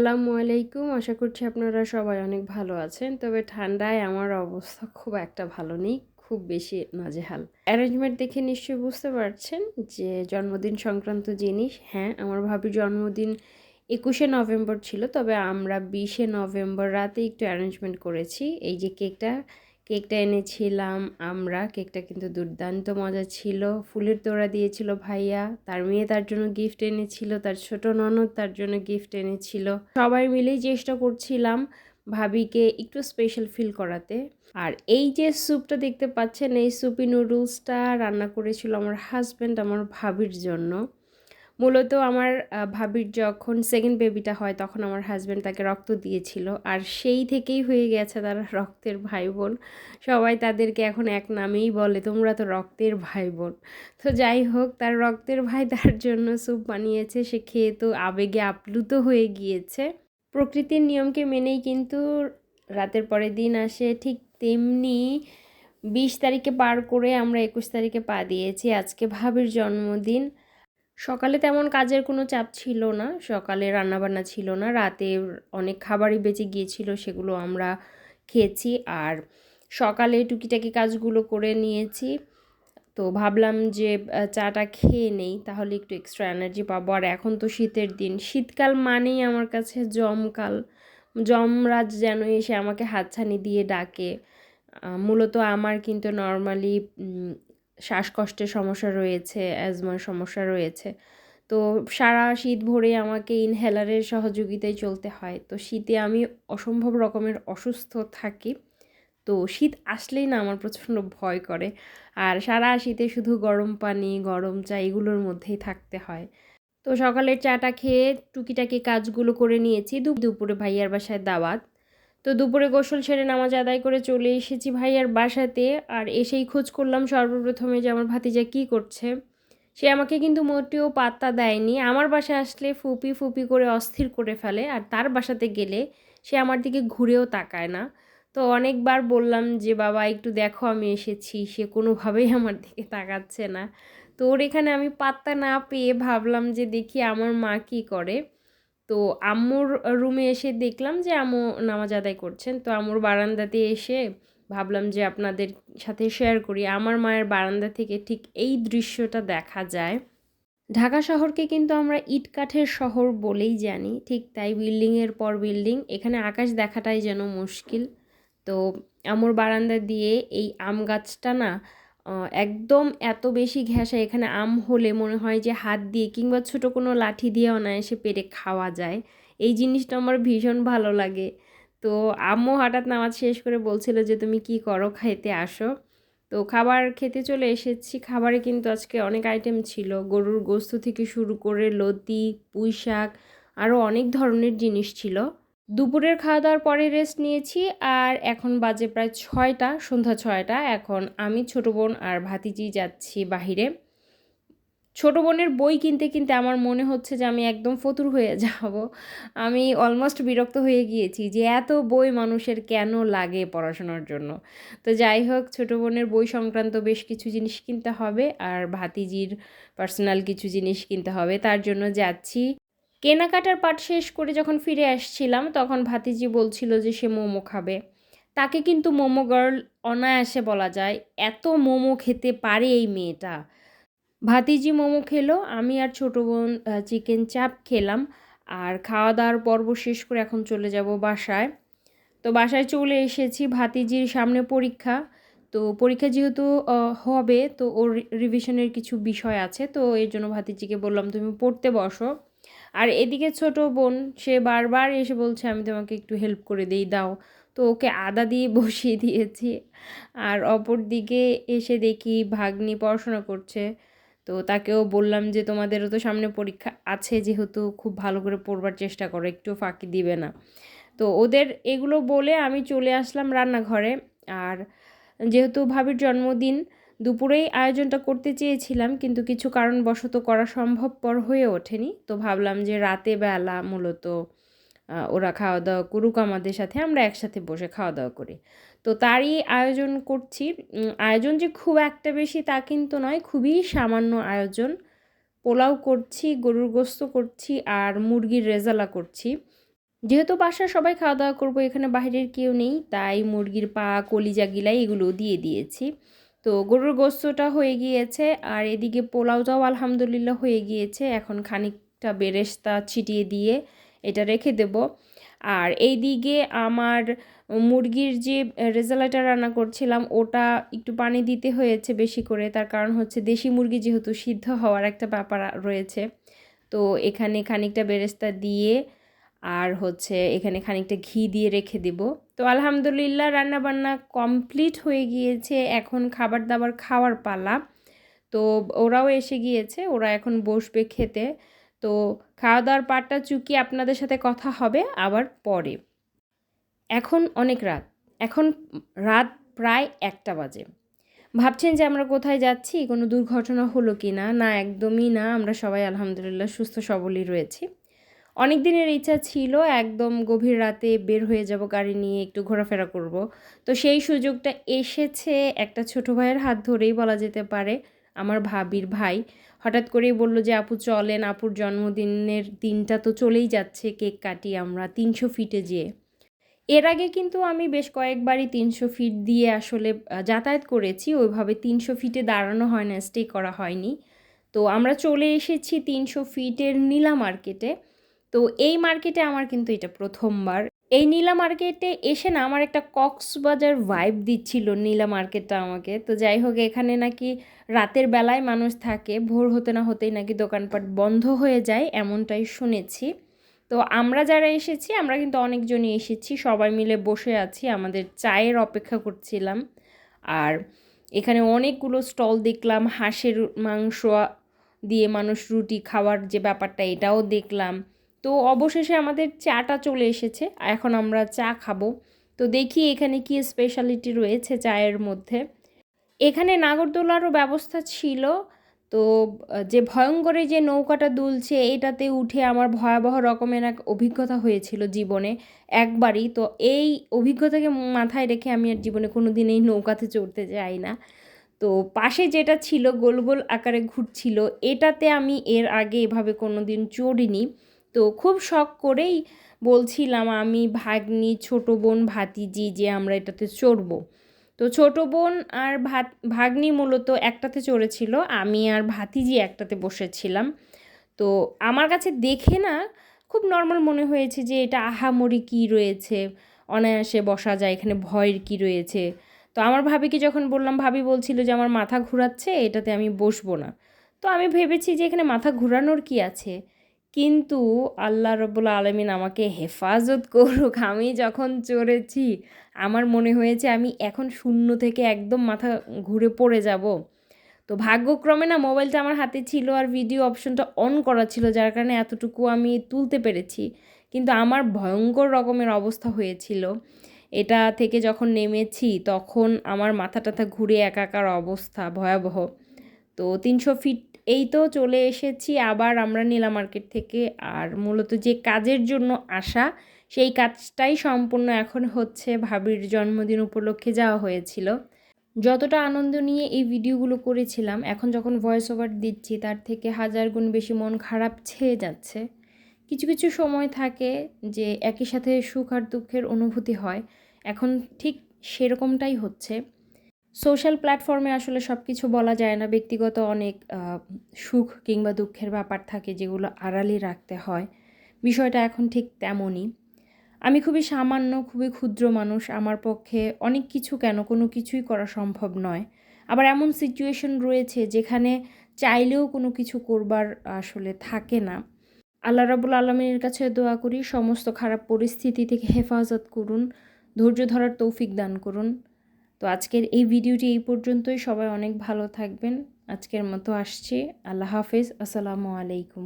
আসসালামু আলাইকুম। আশা করছি আপনারা সবাই অনেক ভালো আছেন। তবে ঠান্ডায় আমার অবস্থা খুব একটা ভালো নেই। খুব বেশি নাজেহাল। অ্যারেঞ্জমেন্ট দেখে নিশ্চয়ই বুঝতে পারছেন যে জন্মদিন সংক্রান্ত জিনিস। হ্যাঁ, আমার ভাবির জন্মদিন ২১শে নভেম্বর ছিল। তবে আমরা ২০শে নভেম্বর রাতে একটু অ্যারেঞ্জমেন্ট করেছি। এই যে কেকটা এনেছিলাম আমরা। কেকটা কিন্তু দুর্দান্ত মজা ছিল। ফুলের তোড়া দিয়েছিল ভাইয়া। তার মেয়ে তার জন্য গিফট এনেছিল। তার ছোট ননদ তার জন্য গিফট এনেছিল। সবাই মিলেই চেষ্টা করছিলাম ভাবিকে একটু স্পেশাল ফিল করাতে। আর এই যে স্যুপটা দেখতে পাচ্ছেন, এই সুপি নুডলসটা রান্না করেছিল আমার হাসব্যান্ড আমার ভাবির জন্য। মূলত আমার ভাবির যখন সেকেন্ড বেবিটা হয় তখন আমার হাসব্যান্ড তাকে রক্ত দিয়েছিল। আর সেই থেকেই হয়ে গেছে তারা রক্তের ভাই বোন। সবাই তাদেরকে এখন এক নামেই বলে, তোমরা তো রক্তের ভাই বোন। তো যাই হোক, তার রক্তের ভাই তার জন্য স্যুপ বানিয়েছে। সে খেয়ে তো আবেগে আপ্লুত হয়ে গিয়েছে। প্রকৃতির নিয়মকে মেনেই কিন্তু রাতের পরের দিন আসে। ঠিক তেমনি ২০ তারিখে পার করে আমরা ২১ তারিখে পা দিয়েছি। আজকে ভাবির জন্মদিন। সকালে তেমন কাজের কোনো চাপ ছিল না। সকালে রান্নাবান্না ছিল না। রাতে অনেক খাবারই বেঁচে গিয়েছিল, সেগুলো আমরা খেয়েছি। আর সকালে টুকিটাকি কাজগুলো করে নিয়েছি। তো ভাবলাম যে চাটা খেয়ে নেই, তাহলে একটু এক্সট্রা এনার্জি পাবো। আর এখন তো শীতের দিন। শীতকাল মানেই আমার কাছে জমকাল। যমরাজ যেন এসে আমাকে হাতছানি দিয়ে ডাকে। মূলত আমার কিন্তু নর্মালি শ্বাসকষ্টের সমস্যা রয়েছে, অ্যাজমার সমস্যা রয়েছে। তো সারা শীত ভরে আমাকে ইনহেলারের সহযোগিতায় চলতে হয়। তো শীতে আমি অসম্ভব রকমের অসুস্থ থাকি। তো শীত আসলেই না আমার প্রচণ্ড ভয় করে। আর সারা শীতে শুধু গরম পানি, গরম চা এগুলোর মধ্যেই থাকতে হয়। তো সকালের চাটা খেয়ে টুকিটাকি কাজগুলো করে নিয়েছি। দুপুরে ভাইয়ার বাসায় দাওয়াত। তো দুপুরে গোসল সেরে নামাজ আদায় করে চলে এসেছি ভাইয়ার বাসাতে। আর এসেই খোঁজ করলাম সর্বপ্রথমে যে আমার ভাতিজা কী করছে। সে আমাকে কিন্তু মোটেও পাত্তা দেয়নি। আমার বাসায় আসলে ফুপি ফুপি করে অস্থির করে ফেলে, আর তার বাসাতে গেলে সে আমার দিকে ঘুরেও তাকায় না। তো অনেকবার বললাম যে বাবা একটু দেখো আমি এসেছি, সে কোনোভাবেই আমার দিকে তাকাচ্ছে না। তো ওর এখানে আমি পাত্তা না পেয়ে ভাবলাম যে দেখি আমার মা কী করে। তো আম্মুর রুমে এসে দেখলাম যে আম্মু নামাজ আদায় করছেন। তো আম্মুর বারান্দাতে এসে ভাবলাম যে আপনাদের সাথে শেয়ার করি। আমার মায়ের বারান্দা থেকে ঠিক এই দৃশ্যটা দেখা যায়। ঢাকা শহরকে কিন্তু আমরা ইট কাঠের শহর বলেই জানি। ঠিক তাই, বিল্ডিংয়ের পর বিল্ডিং। এখানে আকাশ দেখাটাই যেন মুশকিল। তো আম্মুর বারান্দা দিয়ে এই আম গাছটা না একদম এত বেশি ঘেঁষা, এখানে আম হলে মনে হয় যে হাত দিয়ে কিংবা ছোট কোনো লাঠি দিয়ে অনায়াসে পেরে খাওয়া যায়। এই জিনিসটা আমার ভীষণ ভালো লাগে। তো আম্মু হঠাৎ নামাজ শেষ করে বলছিল যে তুমি কি করো, খাইতে আসো। তো খাবার খেতে চলে এসেছি। খাবারে কিন্তু আজকে অনেক আইটেম ছিল। গরুর গোশত থেকে শুরু করে লতি, পুঁই শাক, আরও অনেক ধরনের জিনিস ছিল। দুপুরের খাওয়া দাওয়ার পরে রেস্ট নিয়েছি। আর এখন বাজে প্রায় ৬টা, সন্ধ্যা ৬টা। এখন আমি, ছোট বোন আর ভাতিজি যাচ্ছি বাহিরে। ছোট বোনের বই কিনতে কিনতে আমার মনে হচ্ছে যে আমি একদম ফতুর হয়ে যাব। আমি অলমোস্ট বিরক্ত হয়ে গিয়েছি যে এত বই মানুষের কেন লাগে পড়াশোনার জন্য। তো যাই হোক, ছোট বোনের বই সংক্রান্ত বেশ কিছু জিনিস কিনতে হবে, আর ভাতিজির পার্সোনাল কিছু জিনিস কিনতে হবে, তার জন্য যাচ্ছি। কেনাকাটার পাট শেষ করে যখন ফিরে আসছিলাম তখন ভাতিজি বলছিল যে সে মোমো খাবে। তাকে কিন্তু মোমো গার্ল অনায়াসে বলা যায়। এত মোমো খেতে পারে এই মেয়েটা। ভাতিজি মোমো খেলো, আমি আর ছোট বোন চিকেন চাপ খেলাম। আর খাওয়া দাওয়ার পর্ব শেষ করে এখন চলে যাব বাসায়। তো বাসায় চলে এসেছি। ভাতিজির সামনে পরীক্ষা। তো পরীক্ষা যেহেতু হবে, তো ওর রিভিশনের কিছু বিষয় আছে। তো এর জন্য ভাতিজিকে বললাম তুমি পড়তে বসো। আর এদিকে ছোট বোন, সে বারবার এসে বলছে আমি তোমাকে একটু হেল্প করে দেই, দাও। তো ওকে আদা দিয়ে বসিয়ে দিয়েছি। আর অপর দিকে এসে দেখি ভাগ্নি পড়াশোনা করছে। তো তাকেও বললাম যে তোমাদেরও তো সামনে পরীক্ষা আছে, যেহেতু খুব ভালো করে পড়বার চেষ্টা করো, একটু ফাঁকি দিবে না। তো ওদের এগুলো বলে আমি চলে আসলাম রান্নাঘরে। আর যেহেতু ভাবির জন্মদিন, দুপুরেই আয়োজনটা করতে চেয়েছিলাম, কিন্তু কিছু কারণবশত করা সম্ভবপর হয়ে ওঠেনি। তো ভাবলাম যে রাতে বেলা মূলত ওরা খাওয়া দাওয়া করুক আমাদের সাথে, আমরা একসাথে বসে খাওয়া দাওয়া করি। তো তারই আয়োজন করছি। আয়োজন যে খুব একটা বেশি তা কিন্তু নয়, খুবই সামান্য আয়োজন। পোলাও করছি, গরুর গোশত করছি আর মুরগির রেজালা করছি। যেহেতু বাসায় সবাই খাওয়া দাওয়া করবো, এখানে বাইরের কেউ নেই, তাই মুরগির পা কলিজা গিলাই এগুলো দিয়ে দিয়েছি। তো গরুর গোস্তটা হয়ে গিয়েছে, আর এদিকে পোলাওটাও আলহামদুলিল্লাহ হয়ে গিয়েছে। এখন খানিকটা বেরেস্তা ছিটিয়ে দিয়ে এটা রেখে দেব। আর এইদিকে আমার মুরগির যে রেজালাটা রান্না করছিলাম ওটা একটু পানি দিতে হয়েছে বেশি করে, তার কারণ হচ্ছে দেশি মুরগি যেহেতু সিদ্ধ হওয়ার একটা ব্যাপার রয়েছে। তো এখানে খানিকটা বেরেস্তা দিয়ে আর হচ্ছে এখানে খানিকটা ঘি দিয়ে রেখে দেব। তো আলহামদুলিল্লাহ রান্নাবান্না কমপ্লিট হয়ে গিয়েছে, এখন খাবার দাবার খাওয়ার পালা। তো ওরাও এসে গিয়েছে, ওরা এখন বসবে খেতে। তো খাওয়া দাওয়ার পাটটা চুকিয়ে আপনাদের সাথে কথা হবে আবার পরে। এখন অনেক রাত, এখন রাত প্রায় 1টা বাজে। ভাবছেন যে আমরা কোথায় যাচ্ছি, কোনো দুর্ঘটনা হলো কি না? না, একদমই না, আমরা সবাই আলহামদুলিল্লাহ সুস্থ সবলই রয়েছি। অনেক দিনের ইচ্ছা ছিল একদম গভীর রাতে বের হয়ে যাব গাড়ি নিয়ে, একটু ঘোরাফেরা করব। তো সেই সুযোগটা এসেছে একটা ছোটো ভাইয়ের হাত ধরেই বলা যেতে পারে। আমার ভাবির ভাই হঠাৎ করেই বলল যে আপু চলেন, আপুর জন্মদিনের দিনটা তো চলেই যাচ্ছে, কেক কাটি আমরা 300 ফিটে যেয়ে। এর আগে কিন্তু আমি বেশ কয়েকবারই 300 ফিট দিয়ে আসলে যাতায়াত করেছি। ওইভাবে 300 ফিটে দাঁড়ানো হয় না, স্টে করা হয়নি। তো আমরা চলে এসেছি 300 ফিটের নীলা মার্কেটে। তো এই মার্কেটে আমার কিন্তু এটা প্রথমবার। এই নীলা মার্কেটে এসে না আমার একটা কক্সবাজার ভাইব দিচ্ছিল নীলা মার্কেটটা আমাকে। তো যাই হোক, এখানে নাকি রাতের বেলায় মানুষ থাকে, ভোর হতে না হতেই নাকি দোকানপাট বন্ধ হয়ে যায়, এমনটাই শুনেছি। তো আমরা যারা এসেছি আমরা কিন্তু অনেকজনই এসেছি, সবাই মিলে বসে আছি, আমাদের চায়ের অপেক্ষা করছিলাম। আর এখানে অনেকগুলো স্টল দেখলাম, হাঁসের মাংস দিয়ে মানুষ রুটি খাওয়ার যে ব্যাপারটা এটাও দেখলাম। তো অবশেষে আমাদের চাটা চলে এসেছে, এখন আমরা চা খাবো। তো দেখি এখানে কি স্পেশালিটি রয়েছে চায়ের মধ্যে। এখানে নাগরদোলারও ব্যবস্থা ছিল। তো যে ভয়ঙ্করী যে নৌকাটা দুলছে এটাতে উঠে আমার ভয়াবহ রকমের এক অভিজ্ঞতা হয়েছিল জীবনে একবারই। তো এই অভিজ্ঞতাকে মাথায় রেখে আমি আর জীবনে কোনো দিন এই নৌকাতে চড়তে যাই না। তো পাশে যেটা ছিল গোল গোল আকারে ঘুরছিল, এটাতে আমি এর আগে এভাবে কোনো দিন চড়িনি। তো খুব শখ করেই বলছিলাম আমি, ভাগ্নি, ছোটো বোন, ভাতিজি যে আমরা এটাতে চড়বো। তো ছোটো বোন আর ভাগ্নি মূলত একটাতে চড়েছিল, আমি আর ভাতিজি একটাতে বসেছিলাম। তো আমার কাছে দেখে না খুব নর্মাল মনে হয়েছে যে এটা আহামরি কী রয়েছে, অনায়াসে বসা যায়, এখানে ভয়ের কী রয়েছে। তো আমার ভাবিকে যখন বললাম, ভাবি বলছিল যে আমার মাথা ঘোরাচ্ছে, এটাতে আমি বসবো না। তো আমি ভেবেছি যে এখানে মাথা ঘোরানোর কী আছে, কিন্তু আল্লাহ রব্বুল আলামিন আমাকে হেফাজত করুক, আমি যখন চড়েছি আমার মনে হয়েছে আমি এখন শূন্য থেকে একদম মাথা ঘুরে পড়ে যাব। তো ভাগ্যক্রমে না মোবাইলটা আমার হাতে ছিল আর ভিডিও অপশনটা অন করা ছিল, যার কারণে এতটুকু আমি তুলতে পেরেছি। কিন্তু আমার ভয়ঙ্কর রকমের অবস্থা হয়েছিল। এটা থেকে যখন নেমেছি তখন আমার মাথা টাথা ঘুরে একাকার অবস্থা ভয়াবহ। তো 300 ফিট এই তো চলে এসেছি আবার আমরা নীলা মার্কেট থেকে। আর মূলত যে কাজের জন্য আসা সেই কাজটাই সম্পূর্ণ এখন হচ্ছে। ভাবির জন্মদিন উপলক্ষে যাওয়া হয়েছিল। যতটা আনন্দ নিয়ে এই ভিডিওগুলো করেছিলাম, এখন যখন ভয়েস ওভার দিচ্ছি তার থেকে হাজার গুণ বেশি মন খারাপ ছেয়ে যাচ্ছে। কিছু কিছু সময় থাকে যে একই সাথে সুখ আর দুঃখের অনুভূতি হয়, এখন ঠিক সেরকমটাই হচ্ছে। সোশ্যাল প্ল্যাটফর্মে আসলে সব কিছু বলা যায় না, ব্যক্তিগত অনেক সুখ কিংবা দুঃখের ব্যাপার থাকে যেগুলো আড়ালে রাখতে হয়। বিষয়টা এখন ঠিক তেমনই। আমি খুবই সামান্য, খুবই ক্ষুদ্র মানুষ, আমার পক্ষে অনেক কিছু কেন কোনো কিছুই করা সম্ভব নয়। আবার এমন সিচুয়েশন রয়েছে যেখানে চাইলেও কোনো কিছু করবার আসলে থাকে না। আল্লাহ রাব্বুল আলামিনের কাছে দোয়া করি সমস্ত খারাপ পরিস্থিতি থেকে হেফাজত করুন, ধৈর্য ধরার তৌফিক দান করুন। তো আজকের এই ভিডিওটি এই পর্যন্তই, সবাই অনেক ভালো থাকবেন। আজকের মতো আসছি, আল্লাহ হাফেজ, আসসালামু আলাইকুম।